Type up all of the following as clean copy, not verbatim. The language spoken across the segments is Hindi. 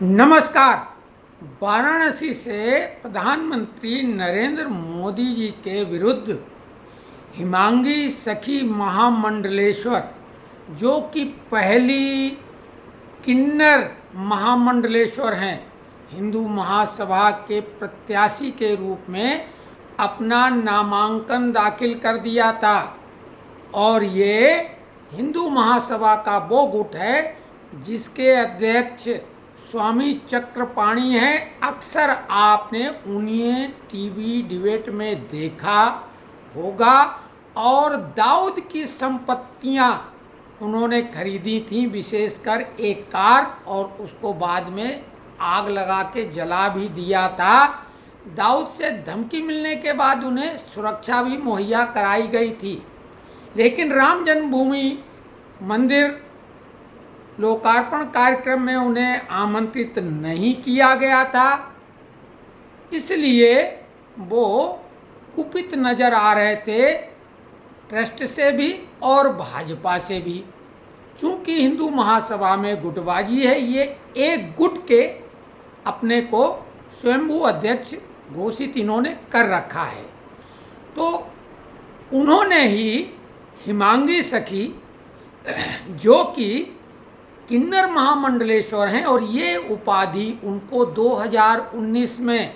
नमस्कार। वाराणसी से प्रधानमंत्री नरेंद्र मोदी जी के विरुद्ध हिमांगी सखी महामंडलेश्वर, जो कि पहली किन्नर महामंडलेश्वर हैं, हिंदू महासभा के प्रत्याशी के रूप में अपना नामांकन दाखिल कर दिया था। और ये हिंदू महासभा का वो गुट है जिसके अध्यक्ष स्वामी चक्रपाणी हैं। अक्सर आपने उन्हें टीवी डिबेट में देखा होगा। और दाऊद की संपत्तियां उन्होंने खरीदी थी, विशेषकर एक कार, और उसको बाद में आग लगा के जला भी दिया था। दाऊद से धमकी मिलने के बाद उन्हें सुरक्षा भी मुहैया कराई गई थी। लेकिन राम जन्मभूमि मंदिर लोकार्पण कार्यक्रम में उन्हें आमंत्रित नहीं किया गया था, इसलिए वो कुपित नज़र आ रहे थे, ट्रस्ट से भी और भाजपा से भी। चूँकि हिंदू महासभा में गुटबाजी है, ये एक गुट के अपने को स्वयंभू अध्यक्ष घोषित इन्होंने कर रखा है। तो उन्होंने ही हिमांगी सखी, जो कि किन्नर महामंडलेश्वर हैं, और ये उपाधि उनको 2019 में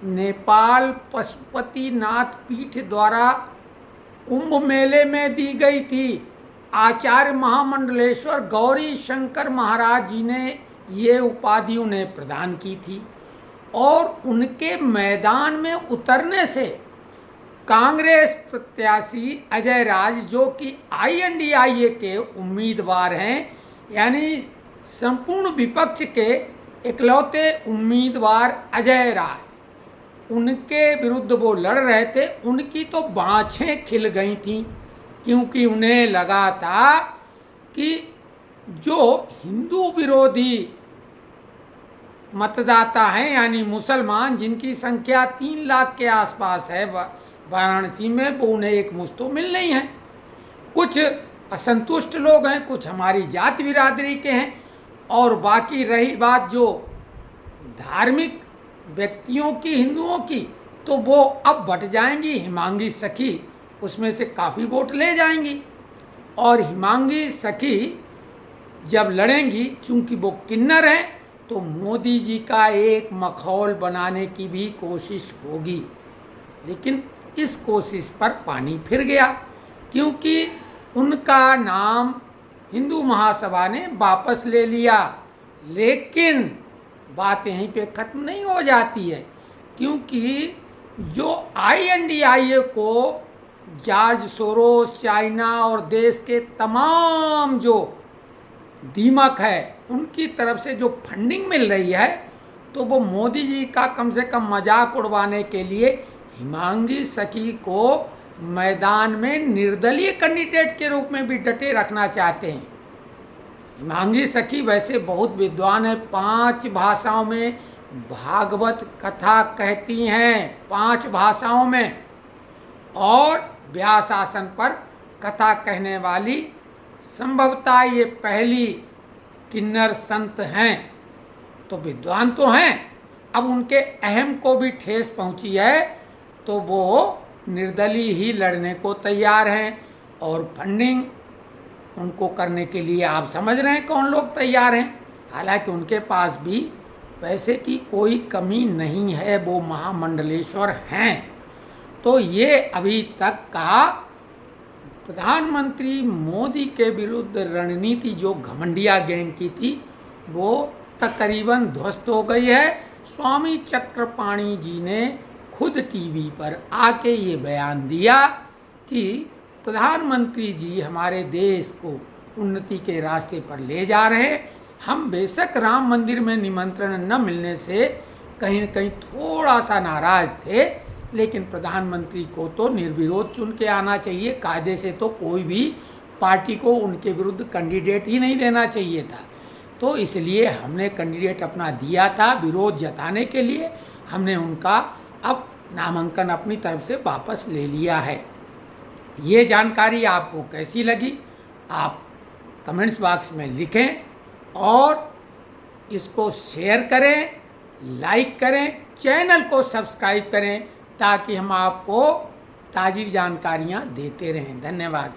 नेपाल पशुपतिनाथ पीठ द्वारा कुंभ मेले में दी गई थी। आचार्य महामंडलेश्वर गौरी शंकर महाराज जी ने ये उपाधि उन्हें प्रदान की थी। और उनके मैदान में उतरने से कांग्रेस प्रत्याशी अजय राज, जो कि INDIA के उम्मीदवार हैं, यानी संपूर्ण विपक्ष के इकलौते उम्मीदवार अजय राय, उनके विरुद्ध वो लड़ रहे थे। उनकी तो बाँछें खिल गई थीं, क्योंकि उन्हें लगा था कि जो हिंदू विरोधी मतदाता हैं, यानी मुसलमान, जिनकी संख्या 3 लाख के आसपास है वाराणसी में, वो उन्हें एक मुश्त तो मिल नहीं है। कुछ असंतुष्ट लोग हैं, कुछ हमारी जात बिरादरी के हैं, और बाकी रही बात जो धार्मिक व्यक्तियों की, हिंदुओं की, तो वो अब बट जाएंगी। हिमांगी सखी उसमें से काफ़ी वोट ले जाएंगी। और हिमांगी सखी जब लड़ेंगी, चूंकि वो किन्नर हैं, तो मोदी जी का एक मखौल बनाने की भी कोशिश होगी। लेकिन इस कोशिश पर पानी फिर गया, क्योंकि उनका नाम हिंदू महासभा ने वापस ले लिया। लेकिन बात यहीं पे ख़त्म नहीं हो जाती है, क्योंकि जो INDIA को जॉर्ज सोरोस, चाइना और देश के तमाम जो दीमक है, उनकी तरफ से जो फंडिंग मिल रही है, तो वो मोदी जी का कम से कम मजाक उड़वाने के लिए हिमांगी सखी को मैदान में निर्दलीय कैंडिडेट के रूप में भी डटे रखना चाहते हैं। हिमांगी सखी वैसे बहुत विद्वान है, 5 भाषाओं में भागवत कथा कहती हैं, 5 भाषाओं में, और व्यास आसन पर कथा कहने वाली संभवतः ये पहली किन्नर संत हैं। तो विद्वान तो हैं, अब उनके अहम को भी ठेस पहुंची है, तो वो निर्दलीय ही लड़ने को तैयार हैं। और फंडिंग उनको करने के लिए आप समझ रहे हैं कौन लोग तैयार हैं। हालांकि उनके पास भी पैसे की कोई कमी नहीं है, वो महामंडलेश्वर हैं। तो ये अभी तक का प्रधानमंत्री मोदी के विरुद्ध रणनीति जो घमंडिया गैंग की थी, वो तकरीबन ध्वस्त हो गई है। स्वामी चक्रपाणी जी ने खुद टीवी पर आके ये बयान दिया कि प्रधानमंत्री जी हमारे देश को उन्नति के रास्ते पर ले जा रहे हैं। हम बेशक राम मंदिर में निमंत्रण न मिलने से कहीं न कहीं थोड़ा सा नाराज़ थे, लेकिन प्रधानमंत्री को तो निर्विरोध चुन के आना चाहिए। कायदे से तो कोई भी पार्टी को उनके विरुद्ध कैंडिडेट ही नहीं देना चाहिए था। तो इसलिए हमने कैंडिडेट अपना दिया था, विरोध जताने के लिए। हमने उनका अब नामांकन अपनी तरफ से वापस ले लिया है। ये जानकारी आपको कैसी लगी, आप कमेंट्स बॉक्स में लिखें। और इसको शेयर करें, लाइक करें, चैनल को सब्सक्राइब करें ताकि हम आपको ताज़ी जानकारियाँ देते रहें। धन्यवाद।